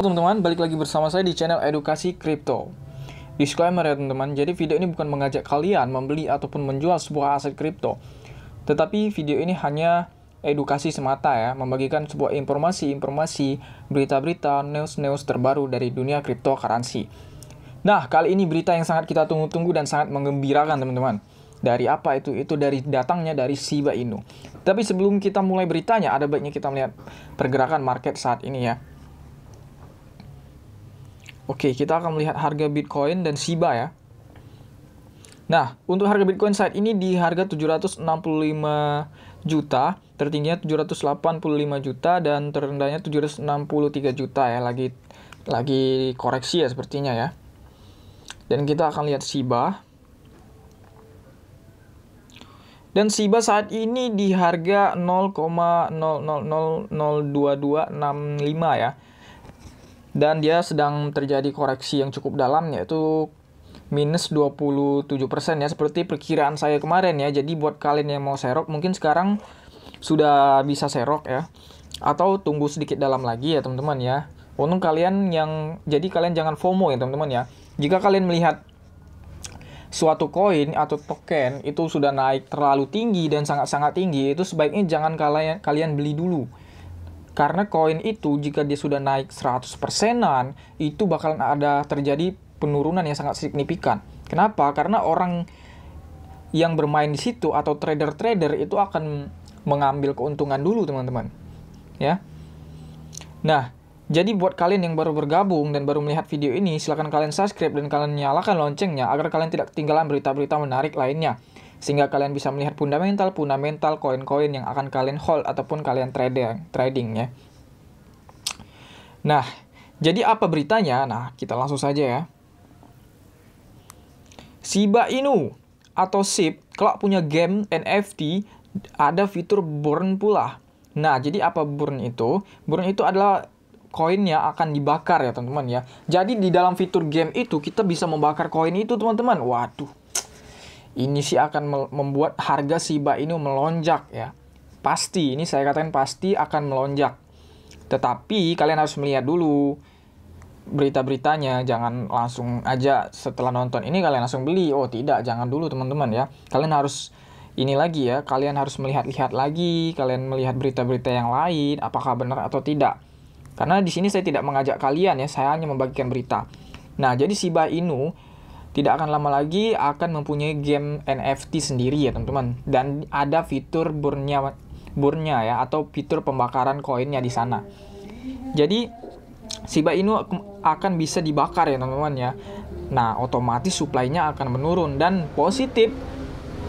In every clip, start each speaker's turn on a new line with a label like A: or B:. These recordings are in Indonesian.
A: Teman-teman, balik lagi bersama saya di channel Edukasi Kripto. Disclaimer ya teman-teman, jadi video ini bukan mengajak kalian membeli ataupun menjual sebuah aset kripto. Tetapi video ini hanya edukasi semata ya, membagikan sebuah informasi-informasi, berita-berita, news-news terbaru dari dunia cryptocurrency. Nah, kali ini berita yang sangat kita tunggu-tunggu dan sangat menggembirakan teman-teman. Dari apa itu? Itu dari datangnya dari Shiba Inu. Tapi sebelum kita mulai beritanya, ada baiknya kita melihat pergerakan market saat ini ya. Oke, kita akan melihat harga Bitcoin dan Shiba ya. Nah, untuk harga Bitcoin saat ini di harga 765 juta, tertingginya 785 juta dan terendahnya 763 juta ya, lagi koreksi ya sepertinya ya. Dan kita akan lihat Shiba. Dan Shiba saat ini di harga 0,00002265 ya. Dan dia sedang terjadi koreksi yang cukup dalam, yaitu minus 27% ya, seperti perkiraan saya kemarin ya. Jadi buat kalian yang mau serok, mungkin sekarang sudah bisa serok ya, atau tunggu sedikit dalam lagi ya teman-teman ya. Untuk kalian jadi kalian jangan FOMO ya teman-teman ya. Jika kalian melihat suatu koin atau token itu sudah naik terlalu tinggi dan sangat-sangat tinggi, itu sebaiknya jangan kalian beli dulu. Karena koin itu jika dia sudah naik 100%-an, itu bakalan ada terjadi penurunan yang sangat signifikan. Kenapa? Karena orang yang bermain di situ atau trader-trader itu akan mengambil keuntungan dulu, teman-teman. Ya. Nah, jadi buat kalian yang baru bergabung dan baru melihat video ini, silahkan kalian subscribe dan kalian nyalakan loncengnya agar kalian tidak ketinggalan berita-berita menarik lainnya. Sehingga kalian bisa melihat fundamental koin-koin yang akan kalian hold ataupun kalian trading ya. Nah, jadi apa beritanya? Nah, kita langsung saja ya. Shiba Inu atau SHIB kalau punya game NFT ada fitur burn pula. Nah, jadi apa burn itu? Burn itu adalah koinnya akan dibakar ya teman-teman ya. Jadi di dalam fitur game itu kita bisa membakar koin itu teman-teman. Waduh. Ini sih akan membuat harga Shiba Inu melonjak ya. Pasti, ini saya katakan pasti akan melonjak. Tetapi kalian harus melihat dulu berita-beritanya. Jangan langsung aja setelah nonton ini kalian langsung beli. Oh tidak, jangan dulu teman-teman ya. Kalian harus ini lagi ya. Kalian harus melihat-lihat lagi. Kalian melihat berita-berita yang lain. Apakah benar atau tidak. Karena di sini saya tidak mengajak kalian ya. Saya hanya membagikan berita. Nah, jadi Shiba Inu tidak akan lama lagi akan mempunyai game NFT sendiri ya teman-teman. Dan ada fitur burn-nya ya, atau fitur pembakaran koinnya di sana. Jadi Shiba Inu akan bisa dibakar ya teman-teman ya. Nah, otomatis supply-nya akan menurun dan positif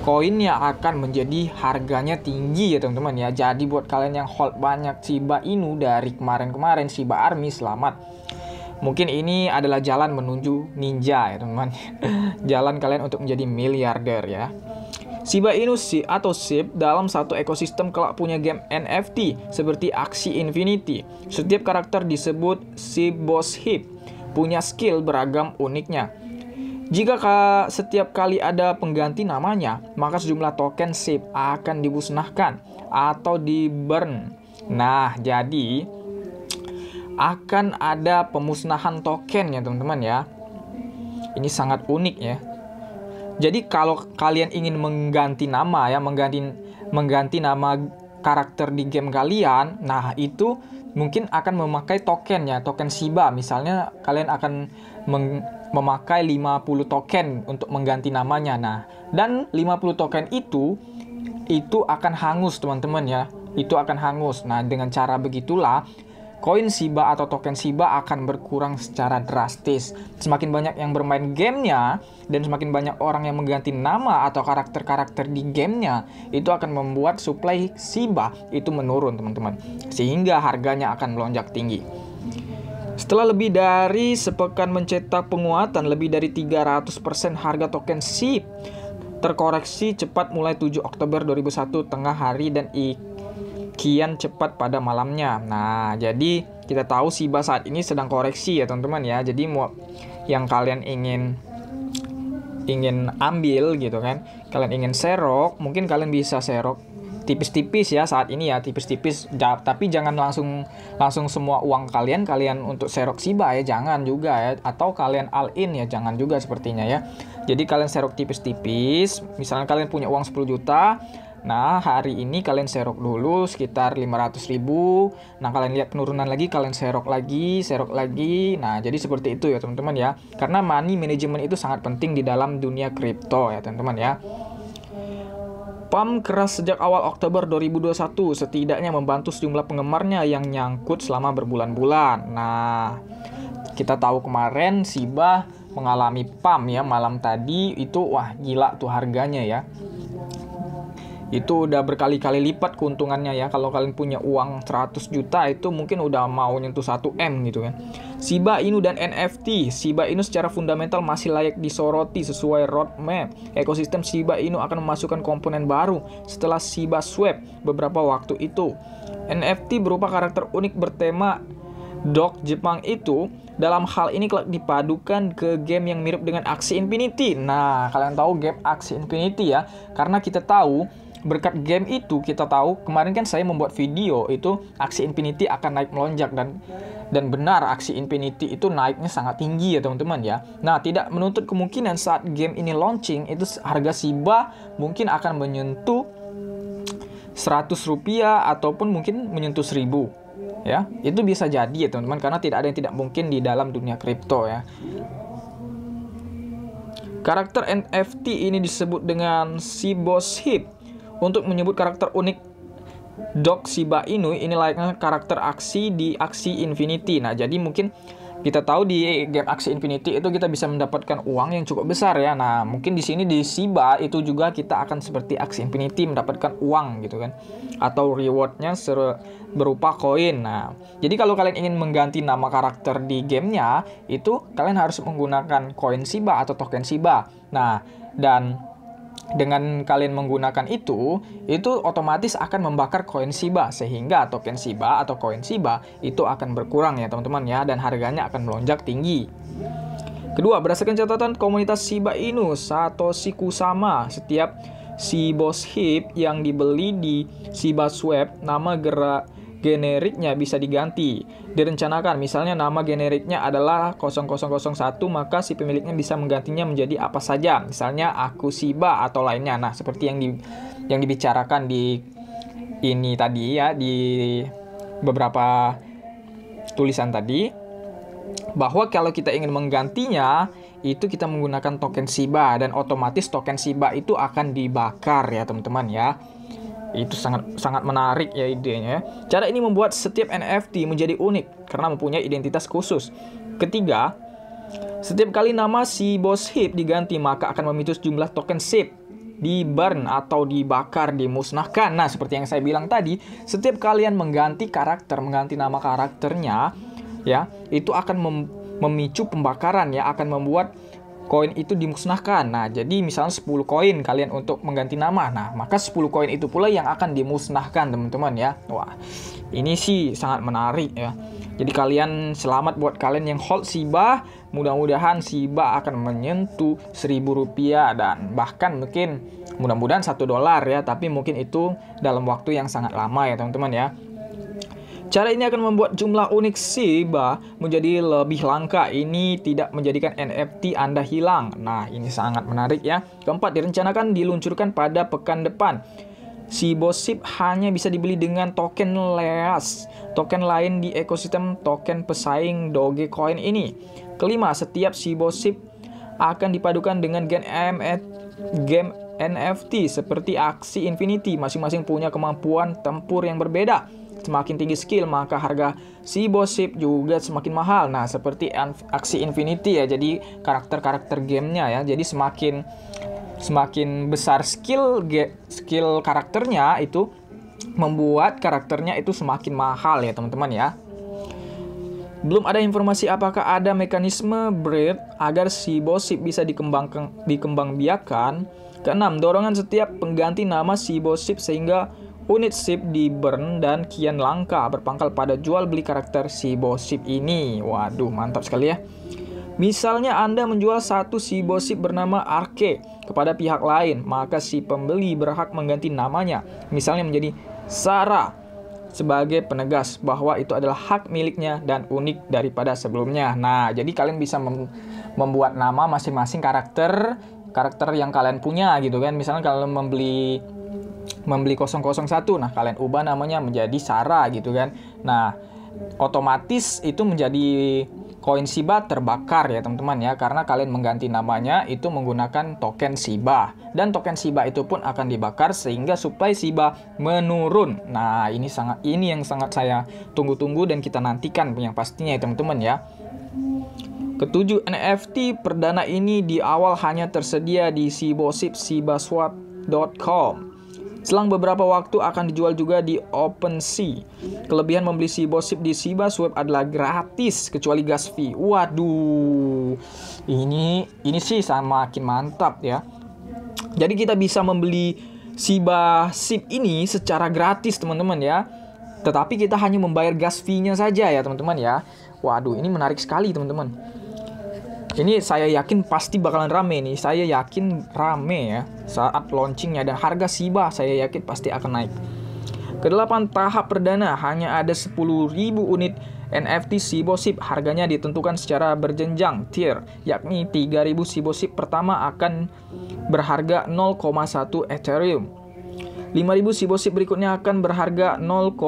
A: koinnya akan menjadi harganya tinggi ya teman-teman ya. Jadi buat kalian yang hold banyak Shiba Inu dari kemarin-kemarin, Shiba Army, selamat. Mungkin ini adalah jalan menuju ninja ya teman-teman. Jalan kalian untuk menjadi miliarder ya. Shiba Inu atau SHIB dalam satu ekosistem kelak punya game NFT seperti Axie Infinity. Setiap karakter disebut SHIB, punya skill beragam uniknya. Jika setiap kali ada pengganti namanya, maka sejumlah token SHIB akan dimusnahkan atau di-burn. Nah, jadi akan ada pemusnahan token ya teman-teman ya. Ini sangat unik ya. Jadi kalau kalian ingin mengganti nama ya, mengganti nama karakter di game kalian, nah itu mungkin akan memakai token ya, token Shiba. Misalnya kalian akan memakai 50 token untuk mengganti namanya. Nah, dan 50 token itu akan hangus teman-teman ya. Itu akan hangus. Nah, dengan cara begitulah koin Shiba atau token Shiba akan berkurang secara drastis. Semakin banyak yang bermain gamenya dan semakin banyak orang yang mengganti nama atau karakter-karakter di gamenya, itu akan membuat supply Shiba itu menurun teman-teman. Sehingga harganya akan melonjak tinggi. Setelah lebih dari sepekan mencetak penguatan lebih dari 300%, harga token SHIB terkoreksi cepat mulai 7 Oktober 2001 tengah hari dan kian cepat pada malamnya. Nah, jadi kita tahu Shiba saat ini sedang koreksi ya teman-teman ya. Jadi yang kalian ingin ambil gitu kan, kalian ingin serok, mungkin kalian bisa serok tipis-tipis ya saat ini ya, tipis-tipis. Tapi jangan langsung semua uang kalian untuk serok Shiba ya, jangan juga ya. Atau kalian all in ya, jangan juga sepertinya ya. Jadi kalian serok tipis-tipis. Misalnya kalian punya uang 10 juta. Nah, hari ini kalian serok dulu sekitar 500.000. Nah, kalian lihat penurunan lagi, kalian serok lagi. Nah, jadi seperti itu ya teman-teman ya. Karena money management itu sangat penting di dalam dunia kripto ya teman-teman ya. Pump keras sejak awal Oktober 2021, setidaknya membantu sejumlah penggemarnya yang nyangkut selama berbulan-bulan. Nah, kita tahu kemarin Shiba mengalami pump ya malam tadi, itu wah gila tuh harganya ya. Itu udah berkali-kali lipat keuntungannya ya. Kalau kalian punya uang 100 juta itu mungkin udah mau nyentuh 1M gitu kan. Shiba Inu dan NFT. Shiba Inu secara fundamental masih layak disoroti sesuai roadmap. Ekosistem Shiba Inu akan memasukkan komponen baru setelah Shiba Swap beberapa waktu itu. NFT berupa karakter unik bertema dog Jepang itu dalam hal ini kelak dipadukan ke game yang mirip dengan Axie Infinity. Nah, kalian tahu game Axie Infinity ya, karena kita tahu berkat game itu kita tahu kemarin kan saya membuat video itu Axie Infinity akan naik melonjak dan benar Axie Infinity itu naiknya sangat tinggi ya teman-teman ya. Nah, tidak menutup kemungkinan saat game ini launching itu harga Shiba mungkin akan menyentuh 100 rupiah ataupun mungkin menyentuh 1000 ya. Itu bisa jadi ya teman-teman, karena tidak ada yang tidak mungkin di dalam dunia kripto ya. Karakter NFT ini disebut dengan Shiboship. Untuk menyebut karakter unik dog Shiba Inu, ini layaknya karakter Axie di Axie Infinity. Nah, jadi mungkin kita tahu di game Axie Infinity itu kita bisa mendapatkan uang yang cukup besar ya. Nah, mungkin di sini di Shiba itu juga kita akan seperti Axie Infinity mendapatkan uang gitu kan. Atau rewardnya berupa koin. Nah, jadi kalau kalian ingin mengganti nama karakter di gamenya, itu kalian harus menggunakan koin Shiba atau token Shiba. Nah, dan dengan kalian menggunakan itu otomatis akan membakar koin Shiba, sehingga token Shiba atau koin Shiba itu akan berkurang ya teman-teman ya, dan harganya akan melonjak tinggi. Kedua, berdasarkan catatan komunitas Shiba Inu Satoshi Kusama, setiap Shiboship yang dibeli di Shiba Swap, nama generiknya bisa diganti. Direncanakan misalnya nama generiknya adalah 0001, maka si pemiliknya bisa menggantinya menjadi apa saja, misalnya aku Shiba atau lainnya. Nah, seperti yang dibicarakan di ini tadi ya, di beberapa tulisan tadi, bahwa kalau kita ingin menggantinya itu kita menggunakan token Shiba, dan otomatis token Shiba itu akan dibakar ya teman-teman ya. Itu sangat menarik ya idenya. Cara ini membuat setiap NFT menjadi unik karena mempunyai identitas khusus. Ketiga, setiap kali nama Shiboship diganti maka akan memicu sejumlah token SHIB di burn atau dibakar, dimusnahkan. Nah, seperti yang saya bilang tadi, setiap kalian mengganti nama karakternya ya, itu akan memicu pembakaran ya, akan membuat koin itu dimusnahkan. Nah, jadi misalnya 10 koin kalian untuk mengganti nama. Nah, maka 10 koin itu pula yang akan dimusnahkan, teman-teman ya. Wah, ini sih sangat menarik ya. Jadi kalian selamat buat kalian yang hold Shiba. Mudah-mudahan Shiba akan menyentuh 1000 rupiah dan bahkan mungkin mudah-mudahan $1 ya, tapi mungkin itu dalam waktu yang sangat lama ya, teman-teman ya. Cara ini akan membuat jumlah unik Shiba menjadi lebih langka. Ini tidak menjadikan NFT Anda hilang. Nah, ini sangat menarik ya. Keempat, direncanakan diluncurkan pada pekan depan. Shiboship hanya bisa dibeli dengan token LEAS, token lain di ekosistem token pesaing Dogecoin ini. Kelima, setiap Shiboship akan dipadukan dengan game NFT seperti Axie Infinity. Masing-masing punya kemampuan tempur yang berbeda. Semakin tinggi skill, maka harga Shiboship juga semakin mahal. Nah, seperti Axie Infinity ya, jadi karakter-karakter gamenya ya. Jadi semakin besar skill karakternya, itu membuat karakternya itu semakin mahal ya teman-teman ya. Belum ada informasi apakah ada mekanisme breed agar Shiboship bisa dikembangbiakan. Keenam, dorongan setiap pengganti nama Shiboship sehingga unit SHIB di burn dan kian langka berpangkal pada jual beli karakter Shiboship ini. Waduh, mantap sekali ya. Misalnya Anda menjual satu SIBO SIP bernama Arke kepada pihak lain, maka si pembeli berhak mengganti namanya, misalnya menjadi Sarah, sebagai penegas bahwa itu adalah hak miliknya dan unik daripada sebelumnya. Nah, jadi kalian bisa membuat nama masing-masing karakter yang kalian punya gitu kan. Misalnya kalian membeli 001, nah kalian ubah namanya menjadi Sarah gitu kan. Nah, otomatis itu menjadi koin SIBA terbakar ya teman-teman ya, karena kalian mengganti namanya itu menggunakan token SIBA, dan token SIBA itu pun akan dibakar sehingga supply SIBA menurun. Nah, ini yang sangat saya tunggu-tunggu dan kita nantikan yang pastinya ya teman-teman ya. Ketujuh, NFT perdana ini di awal hanya tersedia di SIBOSIP sibaswap.com. Selang beberapa waktu akan dijual juga di OpenSea. Kelebihan membeli SIBOSIP di Sibaswap adalah gratis kecuali gas fee. Waduh, ini sih semakin mantap ya. Jadi kita bisa membeli SIBOSIP ini secara gratis teman-teman ya. Tetapi kita hanya membayar gas fee-nya saja ya teman-teman ya. Waduh, ini menarik sekali teman-teman. Ini saya yakin pasti bakalan rame nih. Saya yakin rame ya saat launchingnya, dan harga SIBA saya yakin pasti akan naik. Kedelapan, tahap perdana hanya ada 10.000 unit NFT SIBOSIP. Harganya ditentukan secara berjenjang tier, yakni 3.000 SIBOSIP pertama akan berharga 0,1 Ethereum. 5.000 SIBOSIP berikutnya akan berharga 0,2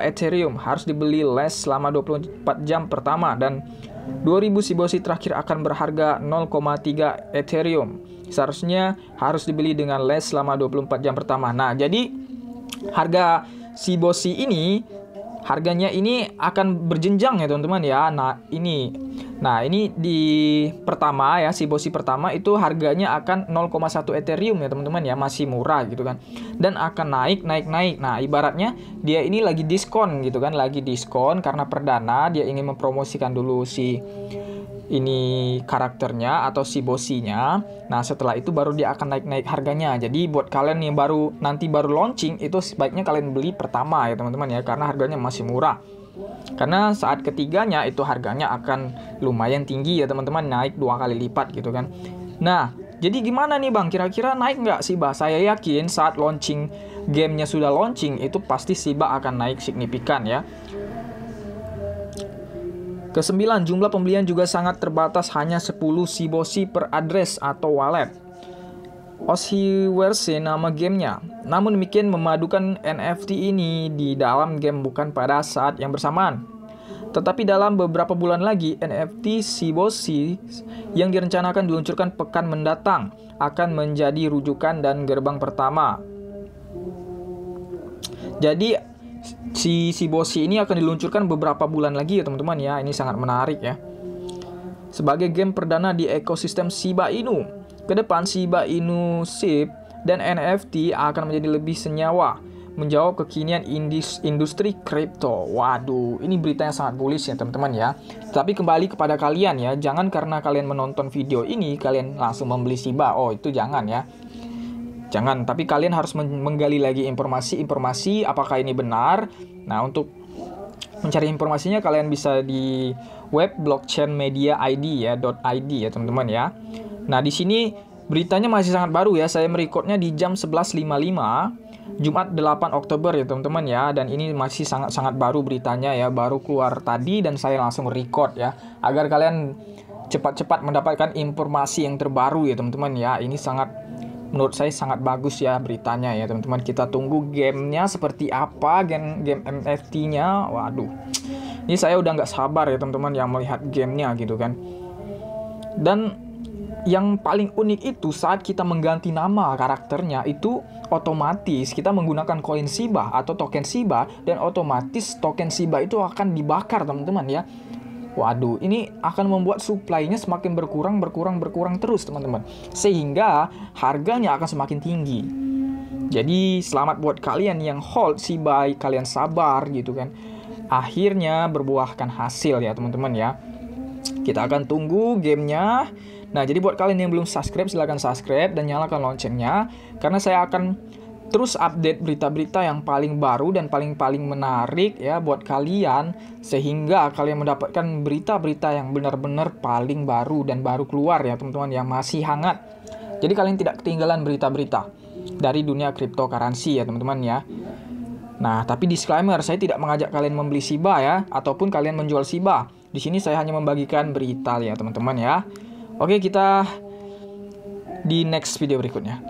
A: Ethereum. Harus dibeli les selama 24 jam pertama, dan 2.000 SIBOSIP terakhir akan berharga 0,3 Ethereum. Seharusnya harus dibeli dengan les selama 24 jam pertama. Nah, jadi harga SIBOSIP ini harganya ini akan berjenjang ya teman-teman ya. Nah ini di pertama ya, SIBOSIP pertama itu harganya akan 0,1 Ethereum ya teman-teman ya, masih murah gitu kan, dan akan naik. Nah, ibaratnya dia ini lagi diskon gitu kan, lagi diskon karena perdana, dia ingin mempromosikan dulu si ini karakternya atau SIBOSIP-nya. Nah, setelah itu baru dia akan naik harganya. Jadi buat kalian yang nanti baru launching, itu sebaiknya kalian beli pertama ya teman-teman ya, karena harganya masih murah. Karena saat ketiganya itu harganya akan lumayan tinggi ya teman-teman, naik 2 kali lipat gitu kan. Nah, jadi gimana nih Bang, kira-kira naik nggak SIBA? Saya yakin saat launching, gamenya sudah launching, itu pasti SIBA akan naik signifikan ya. Kesembilan, jumlah pembelian juga sangat terbatas, hanya 10 SIBOSIP per address atau wallet. Oshiverse nama gamenya. Namun demikian, memadukan NFT ini di dalam game bukan pada saat yang bersamaan, tetapi dalam beberapa bulan lagi. NFT SIBOSIP yang direncanakan diluncurkan pekan mendatang akan menjadi rujukan dan gerbang pertama. Jadi si SIBOSIP ini akan diluncurkan beberapa bulan lagi ya teman-teman ya. Ini sangat menarik ya. Sebagai game perdana di ekosistem Shiba Inu, ke depan Shiba Inu SIP dan NFT akan menjadi lebih senyawa, menjawab kekinian industri kripto. Waduh, ini berita yang sangat bullish ya teman-teman ya. Tapi kembali kepada kalian ya, jangan karena kalian menonton video ini kalian langsung membeli SIBA. Oh, itu jangan ya. Jangan, tapi kalian harus menggali lagi informasi apakah ini benar. Nah, untuk mencari informasinya kalian bisa di web blockchain media ID ya, .id ya teman-teman ya. Nah, di sini beritanya masih sangat baru ya. Saya merekodnya di jam 11.55 Jumat 8 Oktober ya teman-teman ya, dan ini masih sangat baru beritanya ya, baru keluar tadi dan saya langsung record ya, agar kalian cepat-cepat mendapatkan informasi yang terbaru ya teman-teman ya. Ini menurut saya sangat bagus ya beritanya ya teman-teman. Kita tunggu gamenya seperti apa, game NFT-nya. Waduh, ini saya udah nggak sabar ya teman-teman yang melihat gamenya gitu kan. Dan yang paling unik itu saat kita mengganti nama karakternya, itu otomatis kita menggunakan koin SIBA atau token SIBA, dan otomatis token SIBA itu akan dibakar teman-teman ya. Waduh, ini akan membuat supply-nya semakin berkurang terus teman-teman, sehingga harganya akan semakin tinggi. Jadi selamat buat kalian yang hold SIBA, kalian sabar gitu kan, akhirnya berbuahkan hasil ya teman-teman ya. Kita akan tunggu gamenya. Nah, jadi buat kalian yang belum subscribe, silahkan subscribe dan nyalakan loncengnya, karena saya akan terus update berita-berita yang paling baru dan paling menarik ya buat kalian, sehingga kalian mendapatkan berita-berita yang benar-benar paling baru dan baru keluar ya teman-teman, yang masih hangat. Jadi kalian tidak ketinggalan berita-berita dari dunia cryptocurrency ya teman-teman ya. Nah, tapi disclaimer, saya tidak mengajak kalian membeli SHIBA ya, ataupun kalian menjual SHIBA. Di sini saya hanya membagikan berita ya teman-teman ya. Oke, kita di next video berikutnya.